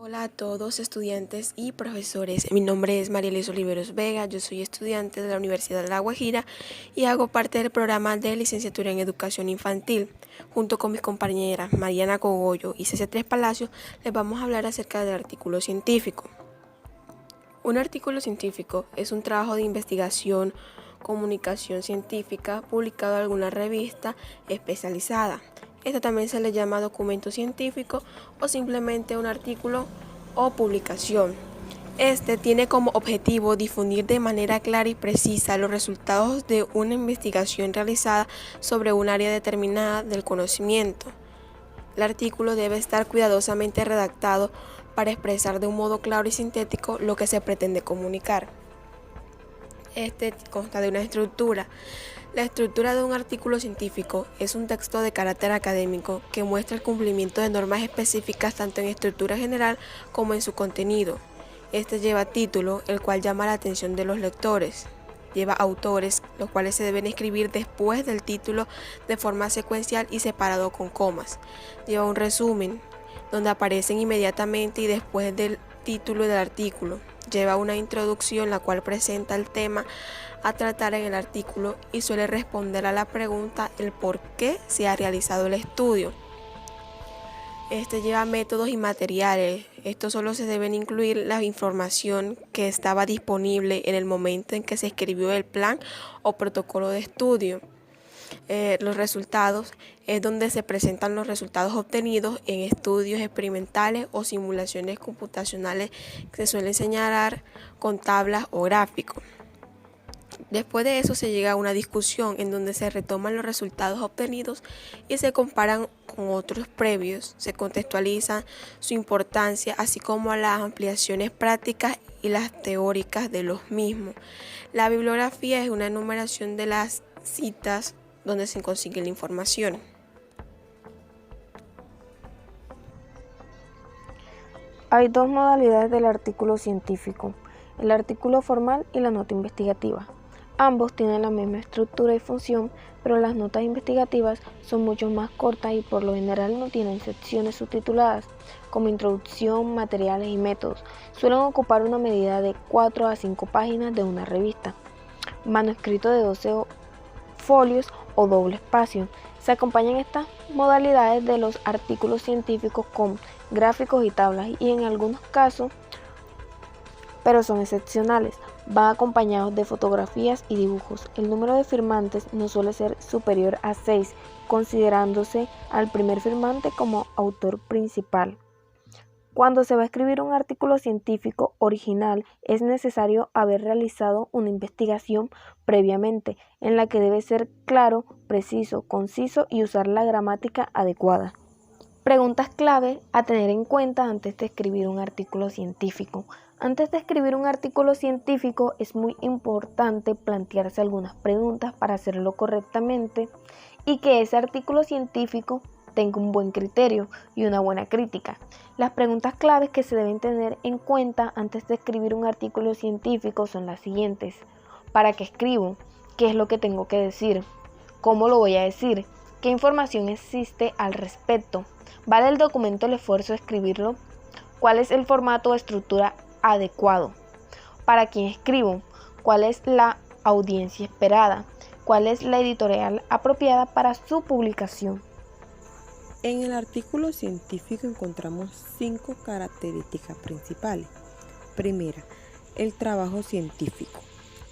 Hola a todos estudiantes y profesores, mi nombre es María Elisa Oliveros Vega, yo soy estudiante de la Universidad de La Guajira y hago parte del programa de licenciatura en educación infantil. Junto con mis compañeras Mariana Cogollo y CC3 Palacios les vamos a hablar acerca del artículo científico. Un artículo científico es un trabajo de investigación, comunicación científica publicado en alguna revista especializada. Esto también se le llama documento científico o simplemente un artículo o publicación. Este tiene como objetivo difundir de manera clara y precisa los resultados de una investigación realizada sobre un área determinada del conocimiento. El artículo debe estar cuidadosamente redactado para expresar de un modo claro y sintético lo que se pretende comunicar. Este consta de una estructura. La estructura de un artículo científico es un texto de carácter académico que muestra el cumplimiento de normas específicas tanto en estructura general como en su contenido. Este lleva título, el cual llama la atención de los lectores. Lleva autores, los cuales se deben escribir después del título de forma secuencial y separado con comas. Lleva un resumen, donde aparecen inmediatamente y después del título del artículo. Lleva una introducción, la cual presenta el tema a tratar en el artículo y suele responder a la pregunta el por qué se ha realizado el estudio. Este lleva métodos y materiales. Esto solo se deben incluir la información que estaba disponible en el momento en que se escribió el plan o protocolo de estudio. Los resultados es donde se presentan los resultados obtenidos en estudios experimentales o simulaciones computacionales que se suelen señalar con tablas o gráficos. Después de eso se llega a una discusión en donde se retoman los resultados obtenidos y se comparan con otros previos, se contextualiza su importancia, así como las ampliaciones prácticas y las teóricas de los mismos. La bibliografía es una enumeración de las citas donde se consigue la información. Hay dos modalidades del artículo científico, el artículo formal y la nota investigativa. Ambos tienen la misma estructura y función, pero las notas investigativas son mucho más cortas y por lo general no tienen secciones subtituladas, como introducción, materiales y métodos. Suelen ocupar una medida de 4 a 5 páginas de una revista. Manuscrito de 12 folios o doble espacio. Se acompañan estas modalidades de los artículos científicos con gráficos y tablas y en algunos casos, pero son excepcionales, van acompañados de fotografías y dibujos. El número de firmantes no suele ser superior a 6, considerándose al primer firmante como autor principal. Cuando se va a escribir un artículo científico original, es necesario haber realizado una investigación previamente, en la que debe ser claro, preciso, conciso y usar la gramática adecuada. Preguntas clave a tener en cuenta antes de escribir un artículo científico. Antes de escribir un artículo científico es muy importante plantearse algunas preguntas para hacerlo correctamente y que ese artículo científico tenga un buen criterio y una buena crítica. Las preguntas claves que se deben tener en cuenta antes de escribir un artículo científico son las siguientes. ¿Para qué escribo? ¿Qué es lo que tengo que decir? ¿Cómo lo voy a decir? ¿Qué información existe al respecto? ¿Vale el documento el esfuerzo de escribirlo? ¿Cuál es el formato o estructura adecuado? ¿Para quién escribo? ¿Cuál es la audiencia esperada? ¿Cuál es la editorial apropiada para su publicación? En el artículo científico encontramos 5 características principales. Primera, el trabajo científico.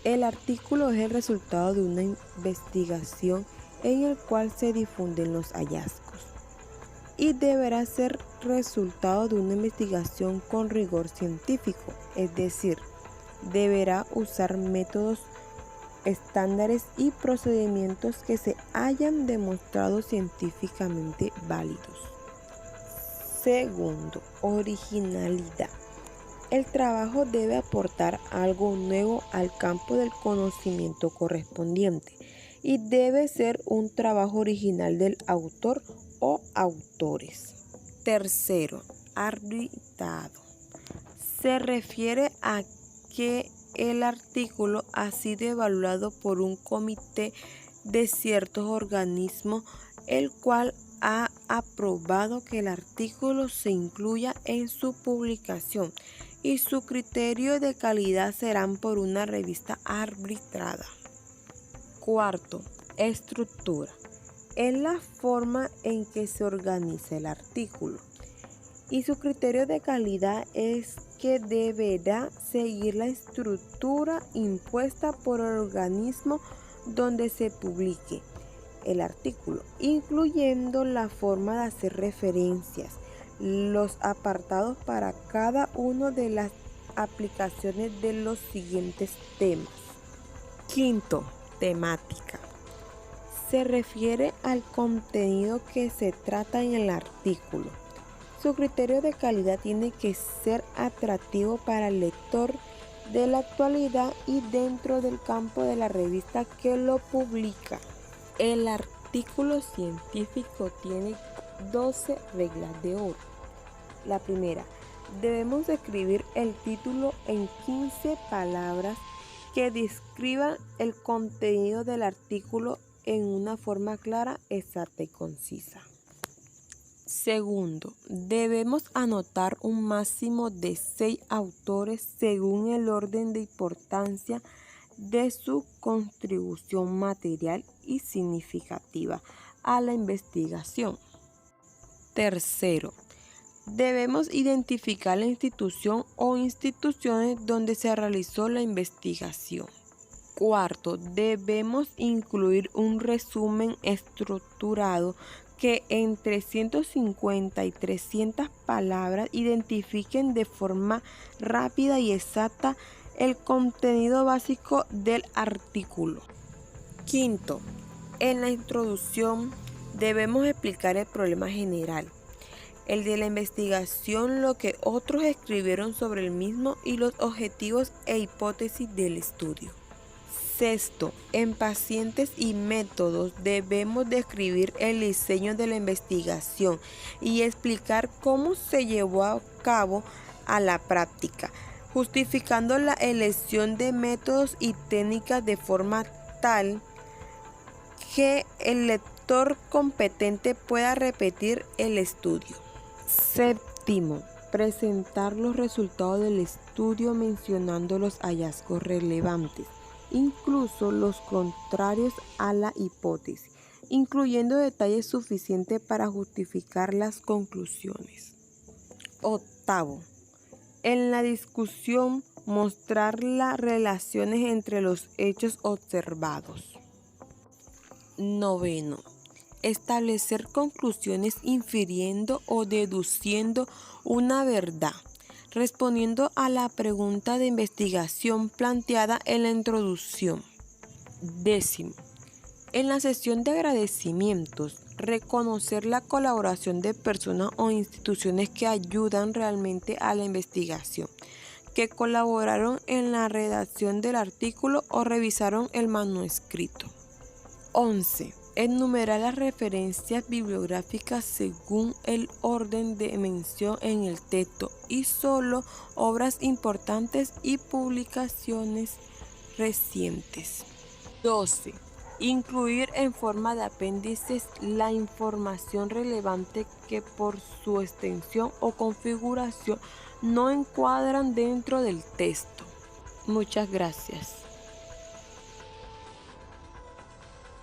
El artículo es el resultado de una investigación en el cual se difunden los hallazgos y deberá ser resultado de una investigación con rigor científico, es decir, deberá usar métodos estándares y procedimientos que se hayan demostrado científicamente válidos. Segundo, originalidad. El trabajo debe aportar algo nuevo al campo del conocimiento correspondiente y debe ser un trabajo original del autor o autores. Tercero, arbitrado. Se refiere a que el artículo ha sido evaluado por un comité de ciertos organismos, el cual ha aprobado que el artículo se incluya en su publicación y su criterio de calidad serán por una revista arbitrada. Cuarto, estructura. Es la forma en que se organiza el artículo y su criterio de calidad es que deberá seguir la estructura impuesta por el organismo donde se publique el artículo, incluyendo la forma de hacer referencias, los apartados para cada una de las aplicaciones de los siguientes temas. Quinto, temática. Se refiere al contenido que se trata en el artículo. Su criterio de calidad tiene que ser atractivo para el lector de la actualidad y dentro del campo de la revista que lo publica. El artículo científico tiene 12 reglas de oro. La primera, debemos escribir el título en 15 palabras que describan el contenido del artículo en una forma clara, exacta y concisa. Segundo, debemos anotar un máximo de 6 autores según el orden de importancia de su contribución material y significativa a la investigación. Tercero, debemos identificar la institución o instituciones donde se realizó la investigación. Cuarto, debemos incluir un resumen estructurado que entre 150 y 300 palabras identifiquen de forma rápida y exacta el contenido básico del artículo. Quinto, en la introducción debemos explicar el problema general, el de la investigación, lo que otros escribieron sobre el mismo y los objetivos e hipótesis del estudio. Sexto, en pacientes y métodos debemos describir el diseño de la investigación y explicar cómo se llevó a cabo a la práctica, justificando la elección de métodos y técnicas de forma tal que el lector competente pueda repetir el estudio. Séptimo, presentar los resultados del estudio mencionando los hallazgos relevantes, incluso los contrarios a la hipótesis, incluyendo detalles suficientes para justificar las conclusiones. Octavo, en la discusión mostrar las relaciones entre los hechos observados. Noveno, establecer conclusiones infiriendo o deduciendo una verdad, respondiendo a la pregunta de investigación planteada en la introducción. Décimo, en la sesión de agradecimientos, reconocer la colaboración de personas o instituciones que ayudan realmente a la investigación, que colaboraron en la redacción del artículo o revisaron el manuscrito. 11. Enumerar las referencias bibliográficas según el orden de mención en el texto y solo obras importantes y publicaciones recientes. 12. Incluir en forma de apéndices la información relevante que por su extensión o configuración no encuadran dentro del texto. Muchas gracias.